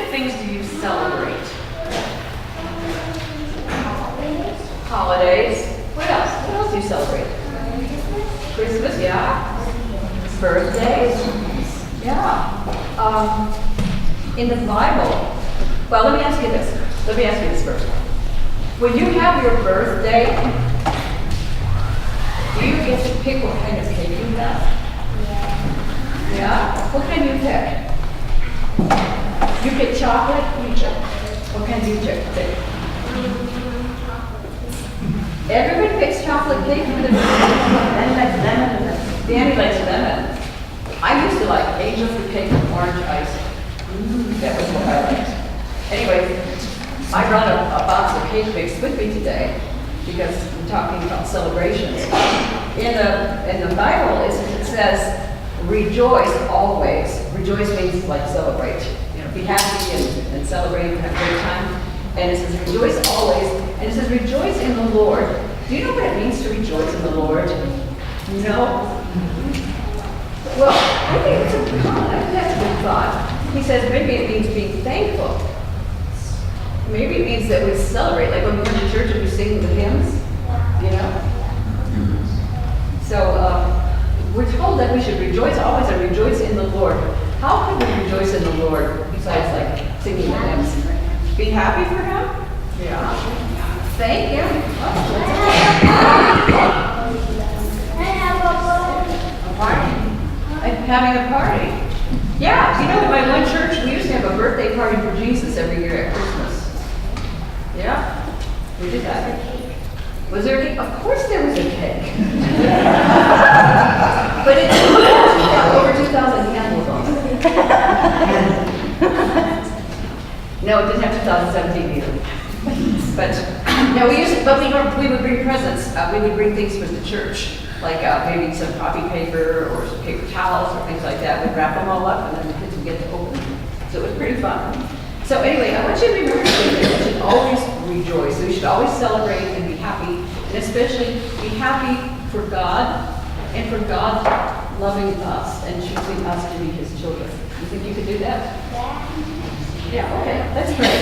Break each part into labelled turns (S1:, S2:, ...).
S1: of things do you celebrate? Holidays. What else? What else do you celebrate? Christmas, yeah. Birthdays, yeah. In the Bible, well, let me ask you this. Let me ask you this first. When you have your birthday, do you get to pick what kind of cake you have? Yeah? What kind do you pick? You pick chocolate? You pick. What kind do you pick? Everybody picks chocolate cake. Danny likes lemon. Danny likes lemon. I used to like angel food cake with orange icing. That was what I liked. Anyway, I brought a box of cake mix with me today because we're talking about celebrations. In the Bible, it says, rejoice always. Rejoice means like celebrate. You know, be happy and celebrate and have a great time. And it says rejoice always. And it says rejoice in the Lord. Do you know what it means to rejoice in the Lord? No? Well, I think it's a thought. I think that's a good thought. He says maybe it means being thankful. Maybe it means that we celebrate, like when we come to church and we sing the hymns, you know? So we're told that we should rejoice always and rejoice in the Lord. How can we rejoice in the Lord besides like singing the hymns? Be happy for Him? Yeah. Thank Him. A party. Having a party. Yeah, you know, in my one church, we used to have a birthday party for Jesus every year at Christmas. Yeah, we did that. Was there a cake? Of course there was a cake. But it didn't have over 2,000 candles on it. No, it didn't have 2017 either. But no, we would bring presents. We would bring things for the church, like maybe some copy paper or some paper towels or things like that. We'd wrap them all up, and then the kids would get to open them. So it was pretty fun. So anyway, I want you to remember that we should always rejoice. We should always celebrate and be happy, and especially be happy for God and for God loving us and choosing us to be His children. You think you could do that? Yeah, okay. Let's pray.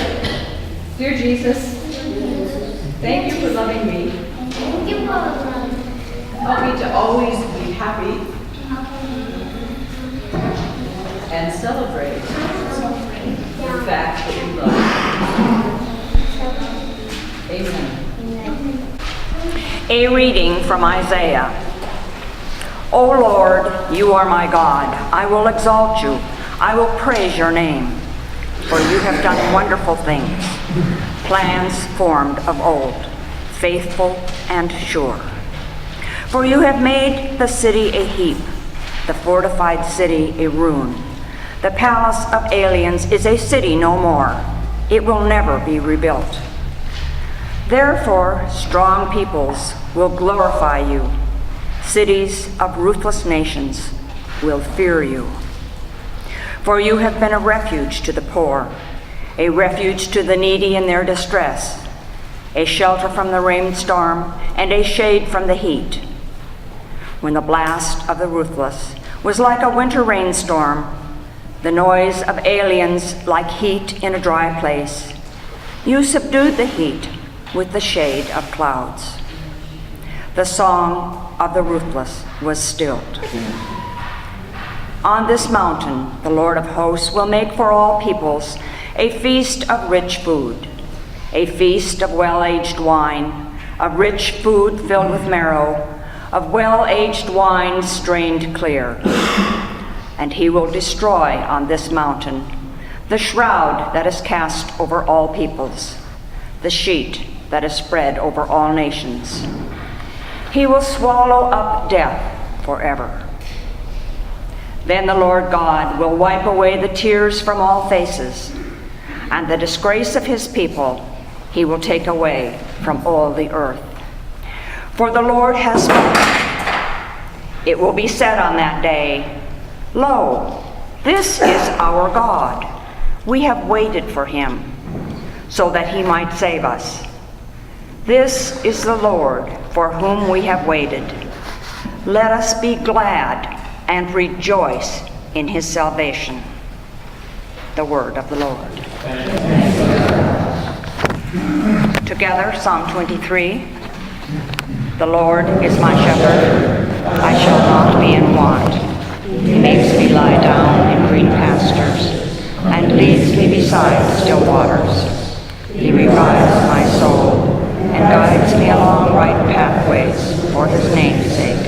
S1: Dear Jesus, thank you for loving me. Help me to always be happy and celebrate the fact that you love me. Amen.
S2: A reading from Isaiah. O Lord, you are my God. I will exalt you. I will praise your name. For you have done wonderful things, plans formed of old, faithful and sure. For you have made the city a heap, the fortified city a ruin. The palace of aliens is a city no more. It will never be rebuilt. Therefore, strong peoples will glorify you. Cities of ruthless nations will fear you. For you have been a refuge to the poor, a refuge to the needy in their distress, a shelter from the rainstorm and a shade from the heat. When the blast of the ruthless was like a winter rainstorm, the noise of aliens like heat in a dry place, you subdued the heat with the shade of clouds. The song of the ruthless was stilled. On this mountain, the Lord of hosts will make for all peoples a feast of rich food, a feast of well-aged wine, of rich food filled with marrow, of well-aged wine strained clear. And he will destroy on this mountain the shroud that is cast over all peoples, the sheet that is spread over all nations. He will swallow up death forever. Then the Lord God will wipe away the tears from all faces, and the disgrace of his people he will take away from all the earth. For the Lord has spoken. It will be said on that day, Lo, this is our God. We have waited for him, so that he might save us. This is the Lord for whom we have waited. Let us be glad and rejoice in his salvation. The word of the Lord. Together, Psalm 23. The Lord is my shepherd, I shall not be in want. He makes me lie down in green pastures, and leads me beside still waters. He revives my soul, and guides me along right pathways for his name's sake.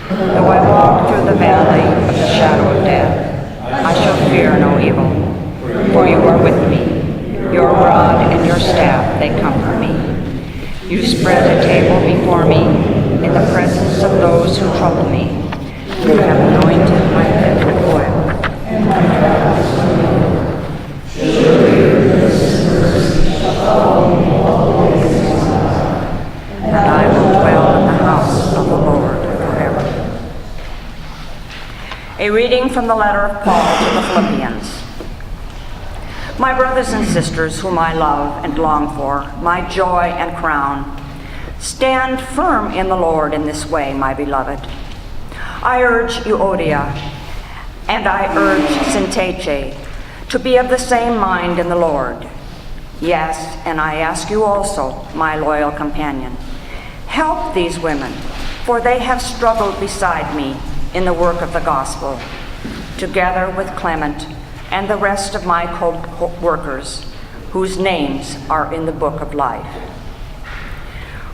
S2: Though I walk through the valley of the shadow of death, I shall fear no evil, for you are with me. Your rod and your staff, they comfort me. You spread a table before me in the presence of those who trouble me. You have anointed my head with oil. And I will dwell in the house of the Lord forever. A reading from the letter of Paul to the Philippians. My brothers and sisters, whom I love and long for, my joy and crown, stand firm in the Lord in this way, my beloved. I urge Euodia and I urge Syntyche to be of the same mind in the Lord. Yes, and I ask you also, my loyal companion, help these women, for they have struggled beside me in the work of the gospel, together with Clement and the rest of my co-workers, whose names are in the book of life.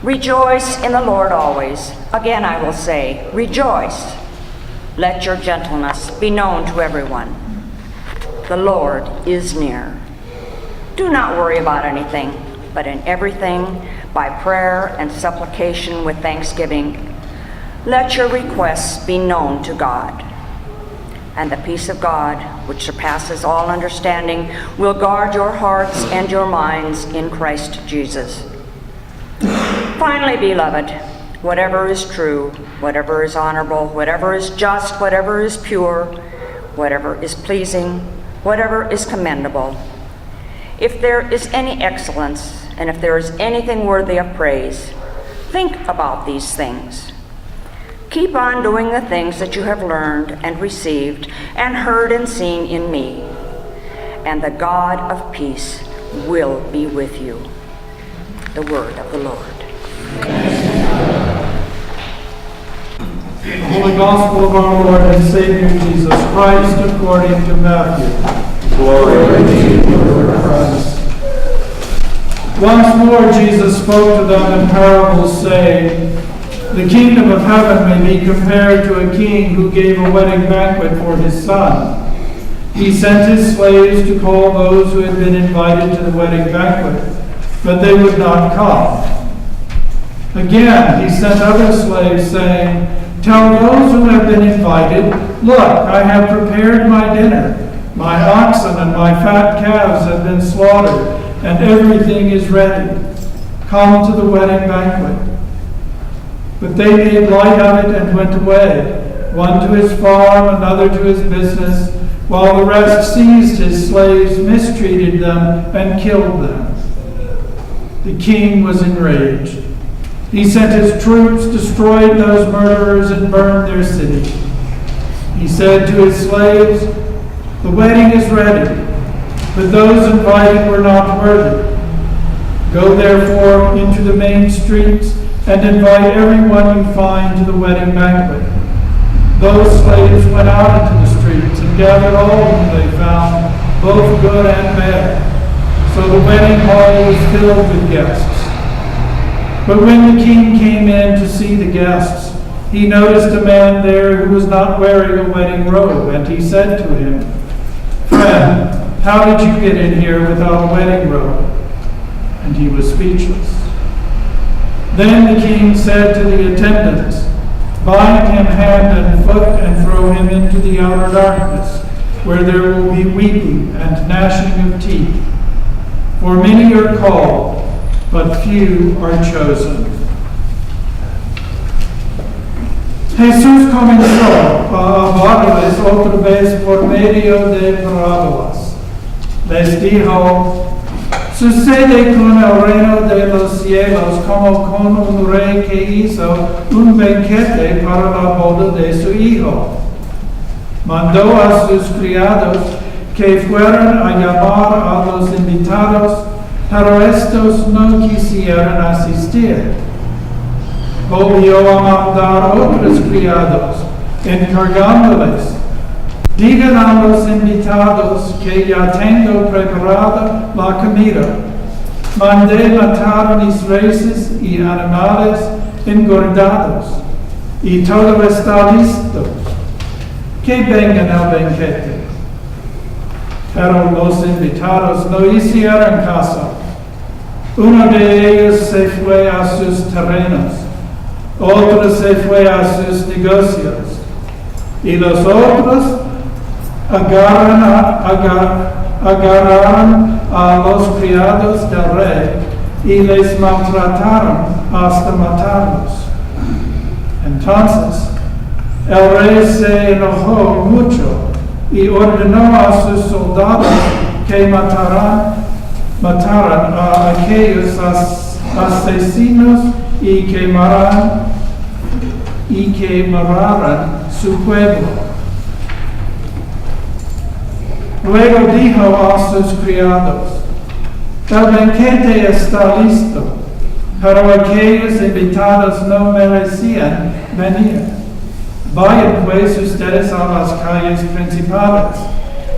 S2: Rejoice in the Lord always. Again I will say, rejoice. Let your gentleness be known to everyone. The Lord is near. Do not worry about anything, but in everything, by prayer and supplication with thanksgiving, let your requests be known to God. And the peace of God, which surpasses all understanding, will guard your hearts and your minds in Christ Jesus. Finally, beloved, whatever is true, whatever is honorable, whatever is just, whatever is pure, whatever is pleasing, whatever is commendable, if there is any excellence, and if there is anything worthy of praise, think about these things. Keep on doing the things that you have learned and received and heard and seen in me, and the God of peace will be with you. The word of the Lord.
S3: The Holy Gospel of our Lord and Savior Jesus Christ according to Matthew.
S4: Glory to you, Lord Christ.
S3: Once more Jesus spoke to them in parables, saying, the kingdom of heaven may be compared to a king who gave a wedding banquet for his son. He sent his slaves to call those who had been invited to the wedding banquet, but they would not come. Again, he sent other slaves, saying, tell those who have been invited, look, I have prepared my dinner. My oxen and my fat calves have been slaughtered, and everything is ready. Come to the wedding banquet. But they made light of it and went away, one to his farm, another to his business, while the rest seized his slaves, mistreated them, and killed them. The king was enraged. He sent his troops, destroyed those murderers, and burned their city. He said to his slaves, the wedding is ready, but those invited were not worthy. Go therefore into the main streets and invite everyone you find to the wedding banquet. Those slaves went out into the streets and gathered all whom they found, both good and bad. So the wedding hall was filled with guests. But when the king came in to see the guests, he noticed a man there who was not wearing a wedding robe, and he said to him, friend, how did you get in here without a wedding robe? And he was speechless. Then the king said to the attendants, bind him hand and foot and throw him into the outer darkness, where there will be weeping and gnashing of teeth. For many are called, but few are chosen. Jesús comenzó a hablarles otra vez por medio de parábolas. Les dijo, sucede con el reino de los cielos como con un rey que hizo un banquete para la boda de su hijo. Mandó a sus criados que fueron a llamar a los invitados, pero estos no quisieron asistir. Volvió a mandar otros criados, encargándoles: digan a los invitados que ya tengo preparada la comida. Mandé matar mis reses y animales engordados, y todo está listo. Que vengan al banquete. Pero los invitados no hicieron caso. Uno de ellos se fue a sus terrenos, otro se fue a sus negocios, y los otros agarraron a los criados del rey y les maltrataron hasta matarlos. Entonces el rey se enojó mucho y ordenó a sus soldados que mataran a aquellos asesinos y quemaran su pueblo. Luego dijo a sus criados: el banquete está listo, pero aquellos invitados no merecían venir. Vayan pues ustedes a las calles principales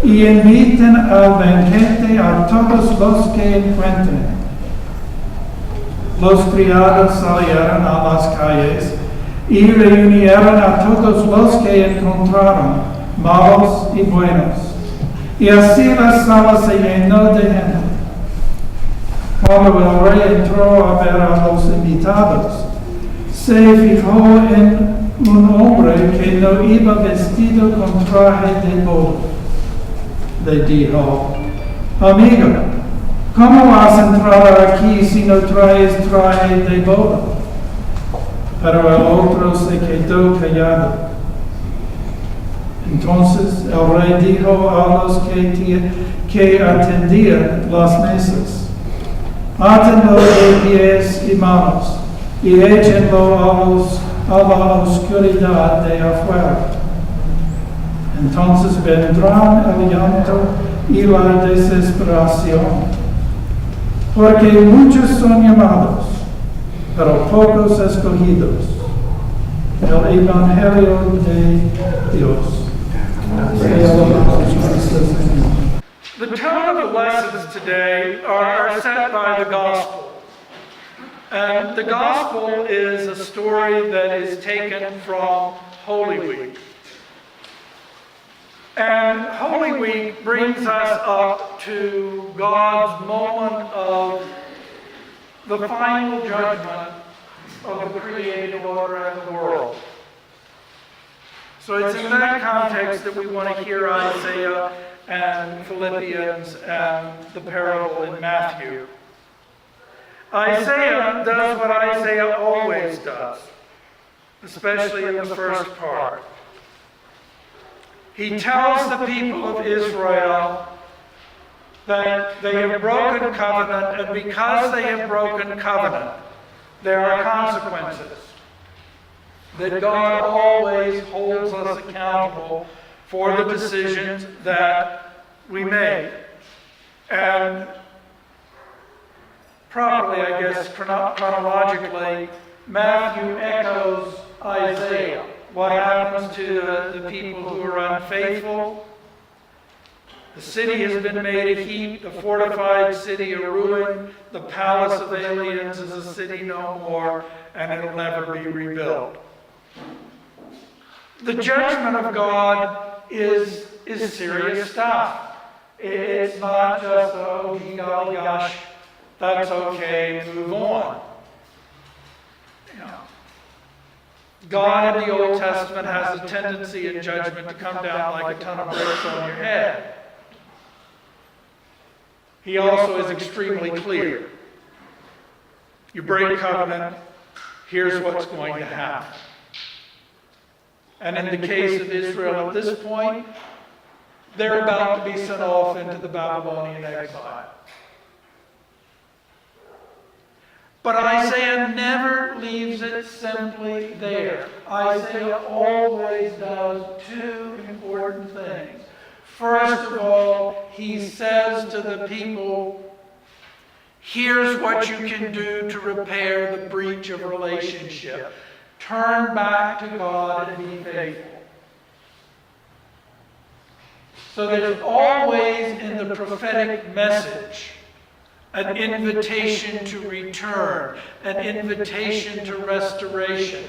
S3: y inviten al banquete a todos los que encuentren. Los criados salieron a las calles y reunieron a todos los que encontraron, malos y buenos. Y así la sala se llenó de gente. Cuando el rey entró a ver a los invitados, se fijó en un hombre que no iba vestido con traje de boda. Le dijo: amigo, ¿cómo vas a entrar aquí si no traes traje de boda? Pero el otro se quedó callado. Entonces el rey dijo a los que atendían las mesas: átenlo de pies y manos y échenlo a la oscuridad de afuera. Entonces vendrán el llanto y la desesperación, porque muchos son llamados, pero pocos escogidos. El Evangelio de Dios.
S5: The tone of the lessons today are set by the gospel. And the gospel is a story that is taken from Holy Week. And Holy Week brings us up to God's moment of the final judgment of the created order and the world. So it's in that context that we want to hear Isaiah and Philippians and the parable in Matthew. Isaiah does what Isaiah always does, especially in the first part. He tells the people of Israel that they have broken covenant, and because they have broken covenant, there are consequences. That God always holds us accountable for the decisions that we make. And properly, I guess, chronologically, Matthew echoes Isaiah. What happens to the people who are unfaithful? The city has been made a heap, the fortified city a ruin, the palace of aliens is a city no more, and it'll never be rebuilt. The judgment of God is serious stuff. It's not just, oh, golly gosh, that's okay, move on. You know, God in the Old Testament has a tendency in judgment to come down like a ton of bricks on your head. He also is extremely clear. You break covenant, here's what's going to happen. And in the case of Israel at this point, they're about to be sent off into the Babylonian exile. But Isaiah never leaves it simply there. Isaiah always does two important things. First of all, he says to the people, here's what you can do to repair the breach of relationship. Turn back to God and be faithful. So there's always in the prophetic message an invitation to return, an invitation to restoration,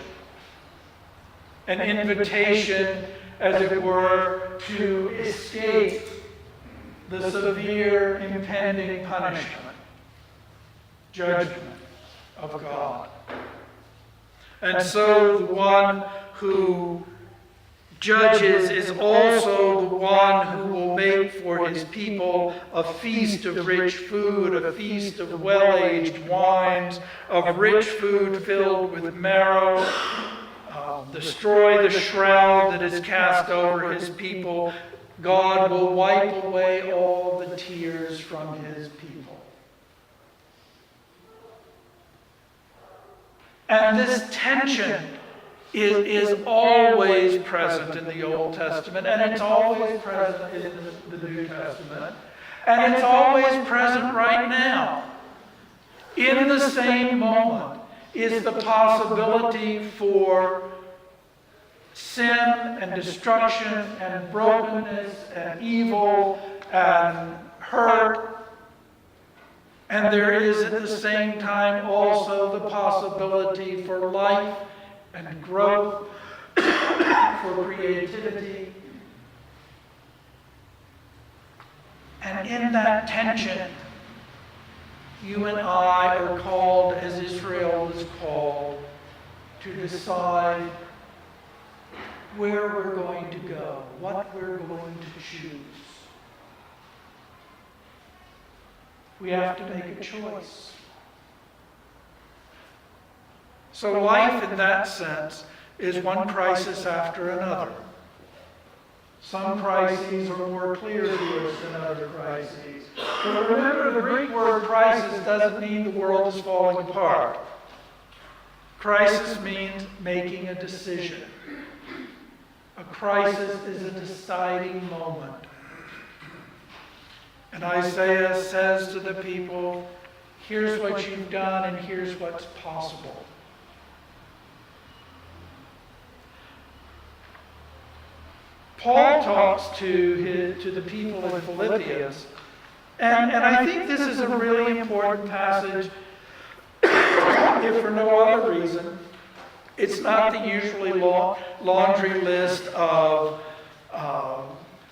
S5: an invitation, as it were, to escape the severe impending punishment, judgment of God. And so the one who judges is also the one who will make for his people a feast of rich food, a feast of well-aged wines, of rich food filled with marrow, destroy the shroud that is cast over his people. God will wipe away all the tears from his people. And this tension is always present in the Old Testament, and it's always present in the New Testament, and it's always present right now. In the same moment is the possibility for sin and destruction and brokenness and evil and hurt. And there is at the same time also the possibility for life and growth, for creativity. And in that tension, you and I are called, as Israel was called, to decide where we're going to go, what we're going to choose. We have to make a choice. So life in that sense is one crisis after another. Some crises are more clear to us than other crises. But remember, the Greek word crisis doesn't mean the world is falling apart. Crisis means making a decision. A crisis is a deciding moment. And Isaiah says to the people, here's what you've done and here's what's possible. Paul talks to the people in Philippians, and I think this is a really important passage, if for no other reason. It's not the usually laundry list of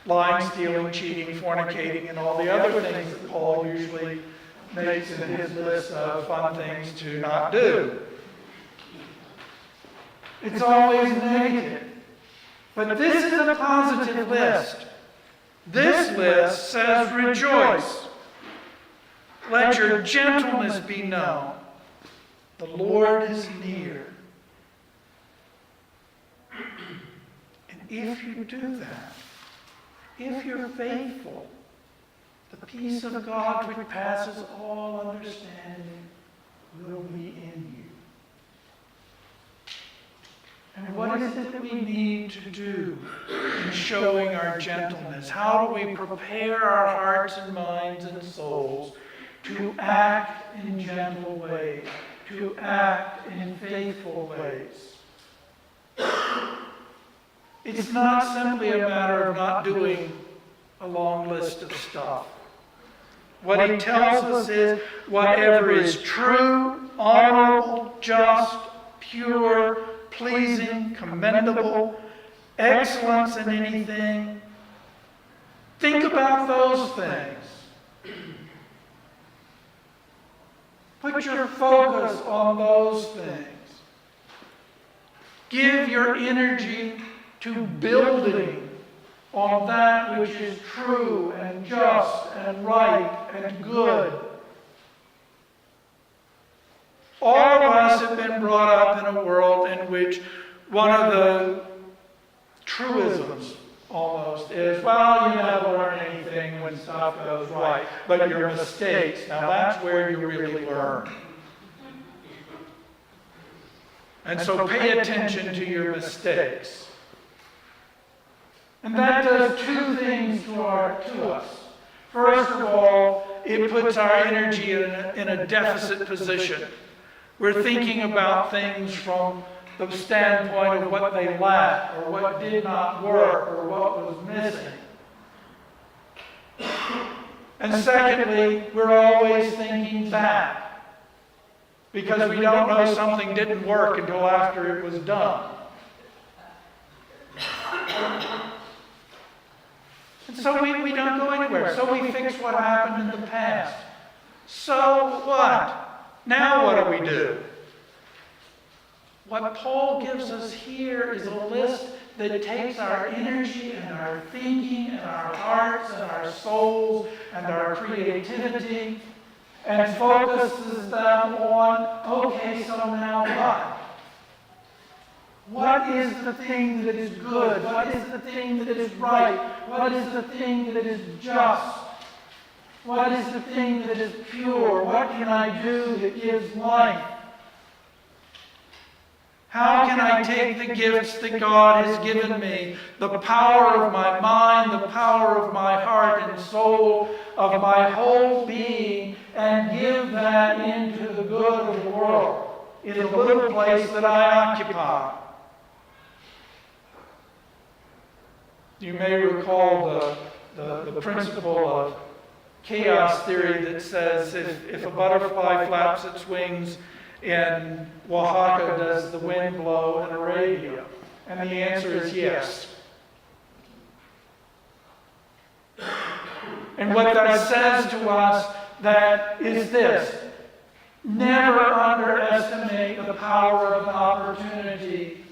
S5: lying, stealing, cheating, fornicating, and all the other things that Paul usually makes in his list of fun things to not do. It's always negative. But this is a positive list. This list says, rejoice. Let your gentleness be known. The Lord is near. And if you do that, if you're faithful, the peace of God which passes all understanding will be in you. And what is it that we need to do in showing our gentleness? How do we prepare our hearts and minds and souls to act in gentle ways, to act in faithful ways? It's not simply a matter of not doing a long list of stuff. What he tells us is whatever is true, honorable, just, pure, pleasing, commendable, excellence in anything. Think about those things. Put your focus on those things. Give your energy to building on that which is true and just and right and good. All of us have been brought up in a world in which one of the truisms almost is, well, you never learn anything when stuff goes right, but your mistakes, now that's where you really learn. And so pay attention to your mistakes. And that does two things to us. First of all, it puts our energy in a deficit position. We're thinking about things from the standpoint of what they lacked, or what did not work, or what was missing. And secondly, we're always thinking back, because we don't know something didn't work until after it was done. And so we don't go anywhere. So we fix what happened in the past. So what? Now what do we do? What Paul gives us here is a list that takes our energy and our thinking and our hearts and our souls and our creativity and focuses them on, okay, so now what? What is the thing that is good? What is the thing that is right? What is the thing that is just? What is the thing that is pure? What can I do that gives life? How can I take the gifts that God has given me, the power of my mind, the power of my heart and soul, of my whole being, and give that into the good of the world, in the little place that I occupy? You may recall the principle of chaos theory that says if a butterfly flaps its wings in Oaxaca, does the wind blow in Arabia? And the answer is yes. And what that says to us that is this: never underestimate the power of an opportunity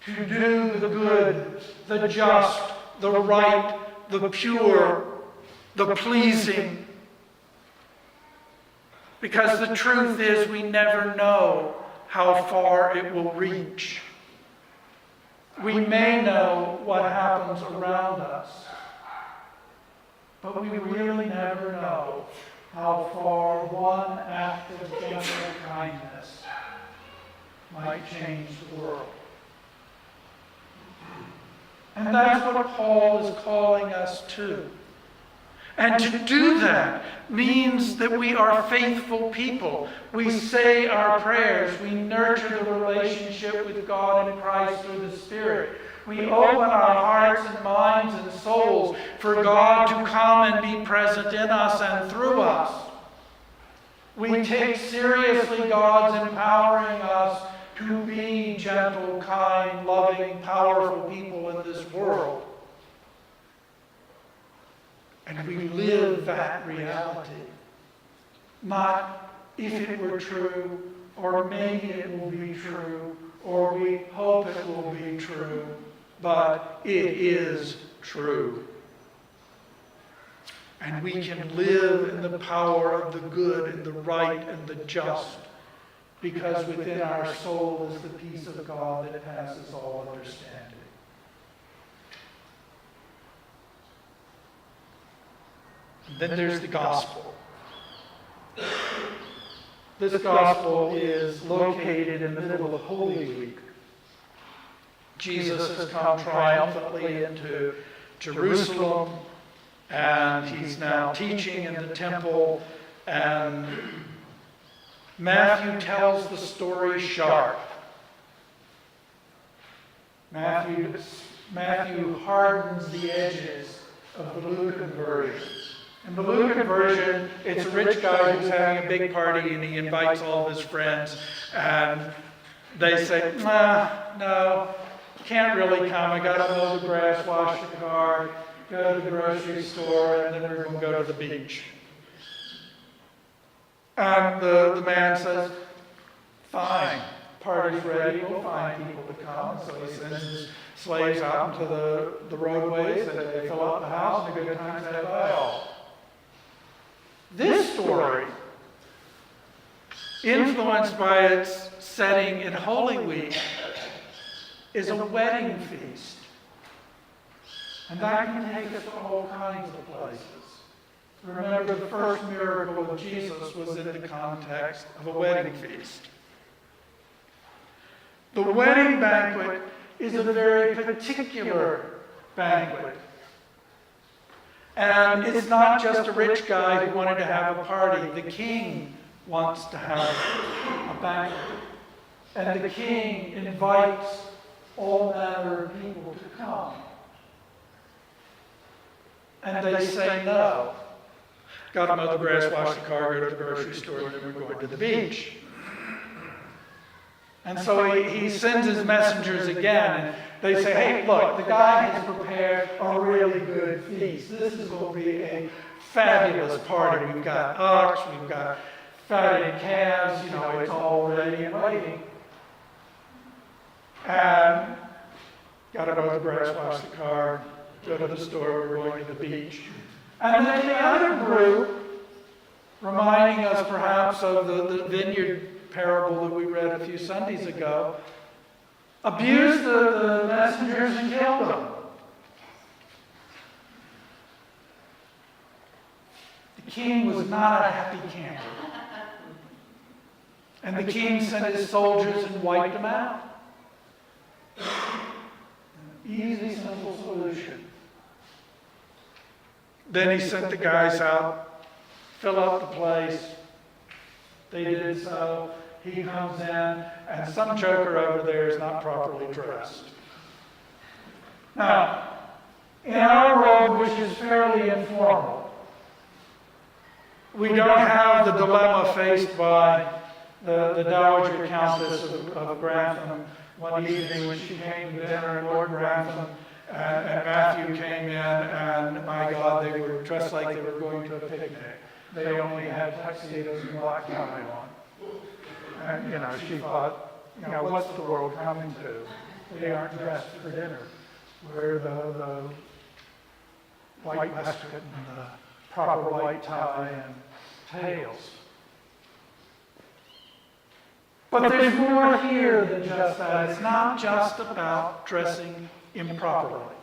S5: to do the good, the just, the right, the pure, the pleasing. Because the truth is, we never know how far it will reach. We may know what happens around us, but we really never know how far one act of gentle kindness might change the world. And that's what Paul is calling us to. And to do that means that we are faithful people. We say our prayers. We nurture the relationship with God and Christ through the Spirit. We open our hearts and minds and souls for God to come and be present in us and through us. We take seriously God's empowering us to be gentle, kind, loving, powerful people in this world. And we live that reality. Not if it were true, or maybe it will be true, or we hope it will be true, but it is true. And we can live in the power of the good and the right and the just, because within our soul is the peace of God that passes all understanding. Then there's the gospel. This gospel is located in the middle of Holy Week. Jesus has come triumphantly into Jerusalem, and he's now teaching in the temple, and Matthew tells the story sharp. Matthew hardens the edges of the Lucan version. In the Lucan version, it's a rich guy who's having a big party and he invites all of his friends, and they say, no, can't really come. I got to mow the grass, wash the car, go to the grocery store, and then we're going to go to the beach. And the man says, fine, party's ready, we'll find people to come. So he sends his slaves out into the roadways, and they fill up the house, and a good time's had by all. This story, influenced by its setting in Holy Week, is a wedding feast. And that can take us to all kinds of places. Remember, the first miracle of Jesus was in the context of a wedding feast. The wedding banquet is a very particular banquet. And it's not just a rich guy who wanted to have a party. The king wants to have a banquet. And the king invites all manner of people to come. And they say no. Got to mow the grass, wash the car, go to the grocery store, and then we're going to the beach. And so he sends his messengers again, and they say, hey, look, the guy has prepared a really good feast. This is going to be a fabulous party. We've got ox, we've got fatted calves, it's all ready and waiting. And got to mow the grass, wash the car, go to the store, we're going to the beach. And then the other group, reminding us perhaps of the vineyard parable that we read a few Sundays ago, abused the messengers and killed them. The king was not a happy camper. And the king sent his soldiers and wiped them out. Easy, simple solution. Then he sent the guys out, fill up the place. They did so. He comes in, and some joker over there is not properly dressed. Now, in our world, which is fairly informal, we don't have the dilemma faced by the Dowager Countess of Grantham one evening when she came to dinner, and Lord Grantham and Matthew came in, and my God, they were dressed like they were going to a picnic. They only had tuxedos and black tie on. And, she thought, what's the world coming to? They aren't dressed for dinner. Wear the white waistcoat and the proper white tie and tails. But there's more here than just that. It's not just about dressing improperly.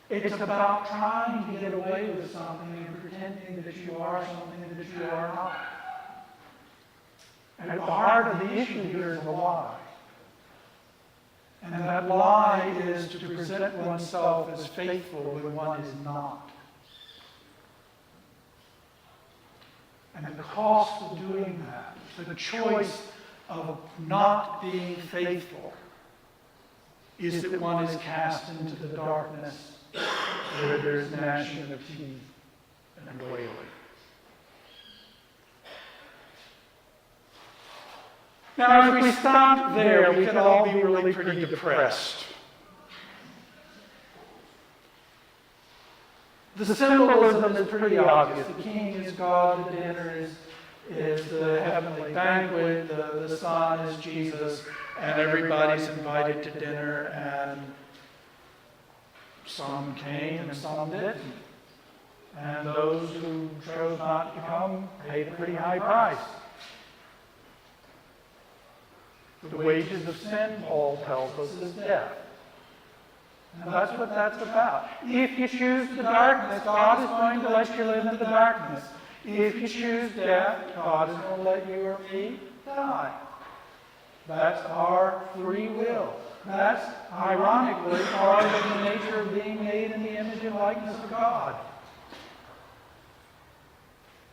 S5: It's about trying to get away with something and pretending that you are something that you are not. And at the heart of the issue here is a lie. And that lie is to present oneself as faithful when one is not. And the cost of doing that, the choice of not being faithful, is that one is cast into the darkness where there's gnashing of teeth and wailing. Now, if we stopped there, we could all be really pretty depressed. The symbolism is pretty obvious. The king is God, the dinner is the heavenly banquet, the son is Jesus, and everybody's invited to dinner, and some came and some didn't. And those who chose not to come paid a pretty high price. The wages of sin, Paul tells us, is death. And that's what that's about. If you choose the darkness, God is going to let you live in the darkness. If you choose death, God is going to let you or me die. That's our free will. That's, ironically, part of the nature of being made in the image and likeness of God.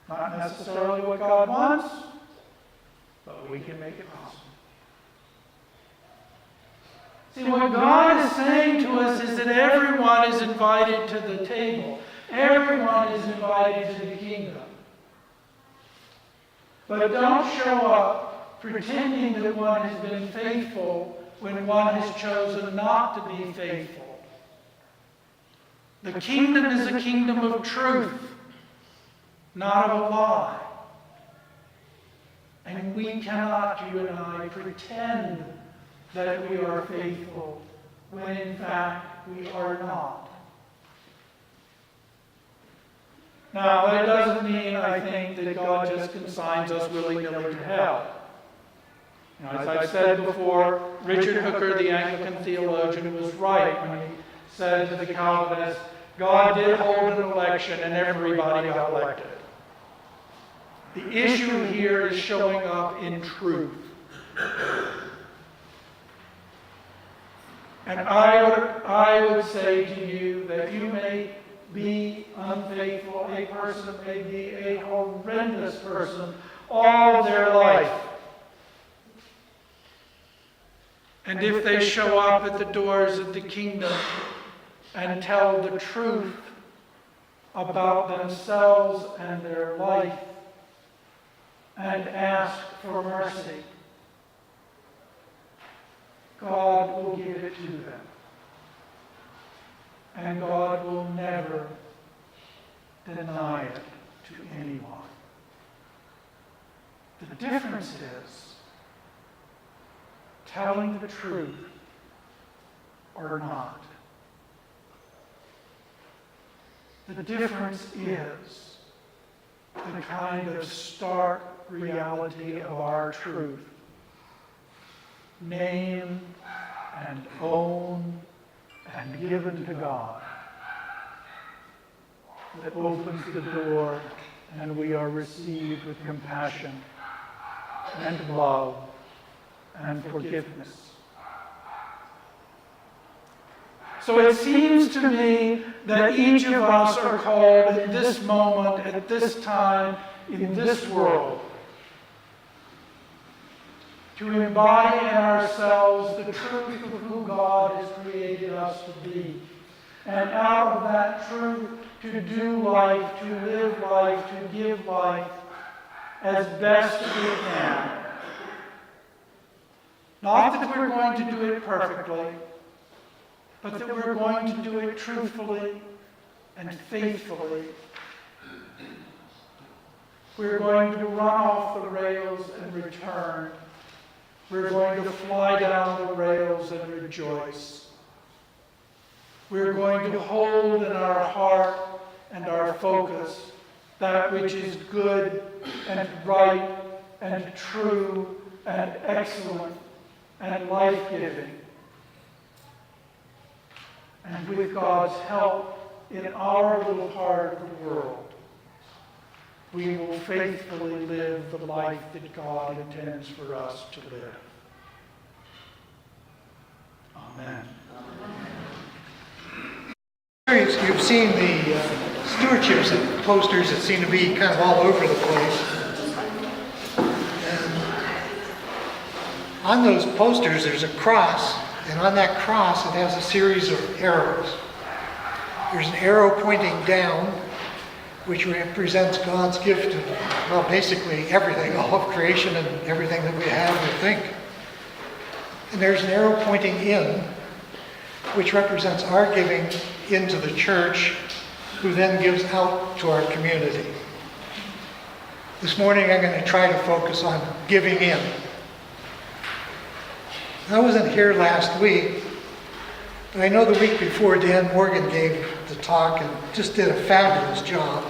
S5: Not necessarily what God wants, but we can make it possible. See, what God is saying to us is that everyone is invited to the table. Everyone is invited to the kingdom. But don't show up pretending that one has been faithful when one has chosen not to be faithful. The kingdom is a kingdom of truth, not of a lie. And we cannot, you and I, pretend that we are faithful when in fact we are not. Now, that doesn't mean, I think, that God just consigns us willy-nilly to hell. Now, as I've said before, Richard Hooker, the Anglican theologian, was right when he said to the Calvinists, God did hold an election and everybody got elected. The issue here is showing up in truth. And I would say to you that you may be unfaithful. A person may be a horrendous person all their life. And if they show up at the doors of the kingdom and tell the truth about themselves and their life and ask for mercy, God will give it to them. And God will never deny it to anyone. The difference is telling the truth or not. The difference is the kind of stark reality of our truth. Named and owned and given to God, that opens the door and we are received with compassion and love and forgiveness. So it seems to me that each of us are called at this moment, at this time, in this world, to embody in ourselves the truth of who God has created us to be. And out of that truth, to do life, to live life, to give life as best we can. Not that we're going to do it perfectly, but that we're going to do it truthfully and faithfully. We're going to run off the rails and return. We're going to fly down the rails and rejoice. We're going to hold in our heart and our focus that which is good and right and true and excellent and life-giving. And with God's help in our little part of the world, we will faithfully live the life that God intends for us to live. Amen.
S4: You've seen the stewardship posters that seem to be kind of all over the place. And on those posters, there's a cross, and on that cross, it has a series of arrows. There's an arrow pointing down, which represents God's gift of, well, basically everything, all of creation and everything that we have and think. And there's an arrow pointing in, which represents our giving into the church, who then gives out to our community. This morning I'm going to try to focus on giving in. I wasn't here last week, but I know the week before Dan Morgan gave the talk and just did a fabulous job.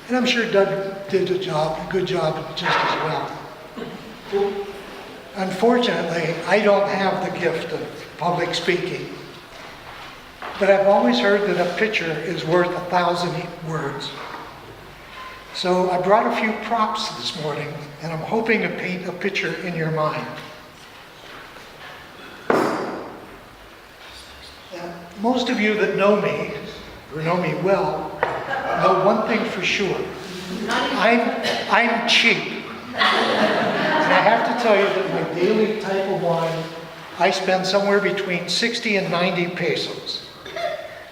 S4: And I'm sure Doug did a good job just as well. Unfortunately, I don't have the gift of public speaking. But I've always heard that a picture is worth 1,000 words. So I brought a few props this morning, and I'm hoping to paint a picture in your mind. Now, most of you that know me, or know me well, know one thing for sure. I'm cheap. And I have to tell you that my daily type of wine, I spend somewhere between 60 and 90 pesos.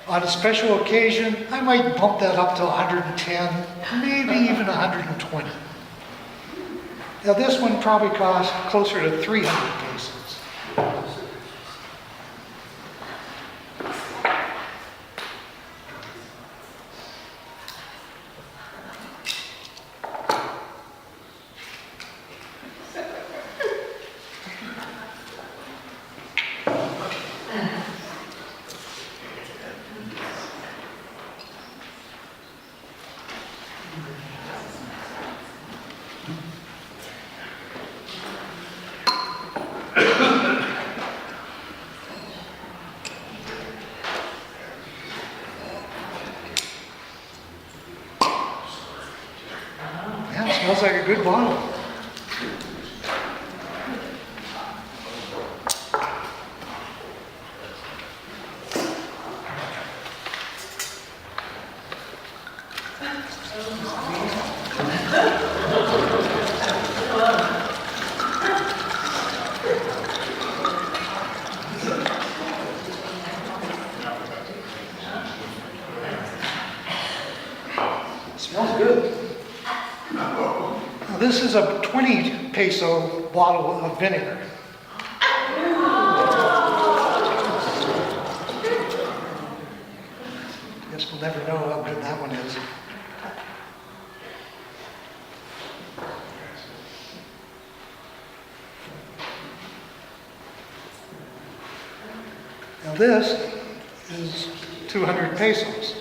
S4: On a special occasion, I might bump that up to 110, maybe even 120. Now this one probably costs closer to 300 pesos. Smells like a good bottle. Smells good. Now, this is a 20 peso bottle of vinegar. Guess we'll never know how good that one is. Now this is 200 pesos.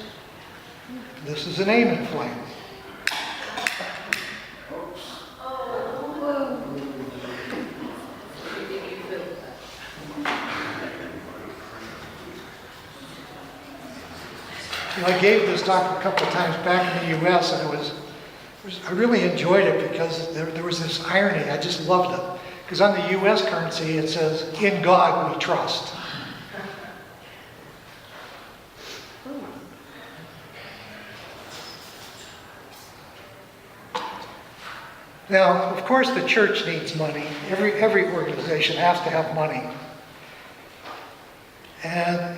S4: This is an amen flame. You know, I gave this talk a couple of times back in the U.S. and I really enjoyed it because there was this irony. I just loved it. Because on the U.S. currency it says, "In God we trust." Now, of course, the church needs money. Every organization has to have money. And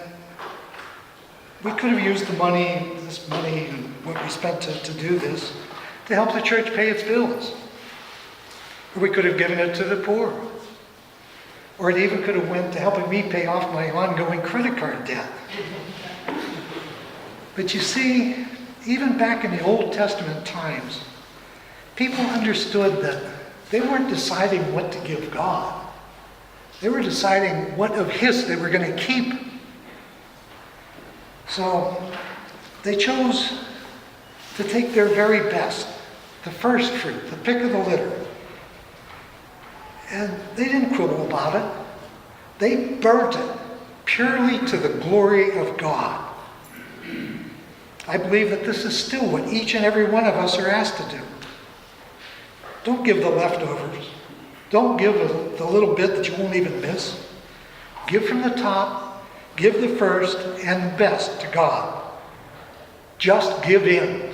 S4: we could have used this money, what we spent to do this, to help the church pay its bills. Or we could have given it to the poor. Or it even could have went to helping me pay off my ongoing credit card debt. But you see, even back in the Old Testament times, people understood that they weren't deciding what to give God. They were deciding what of His they were going to keep. So they chose to take their very best, the first fruit, the pick of the litter. And they didn't quibble about it. They burnt it purely to the glory of God. I believe that this is still what each and every one of us are asked to do. Don't give the leftovers. Don't give the little bit that you won't even miss. Give from the top, give the first and best to God. Just give in.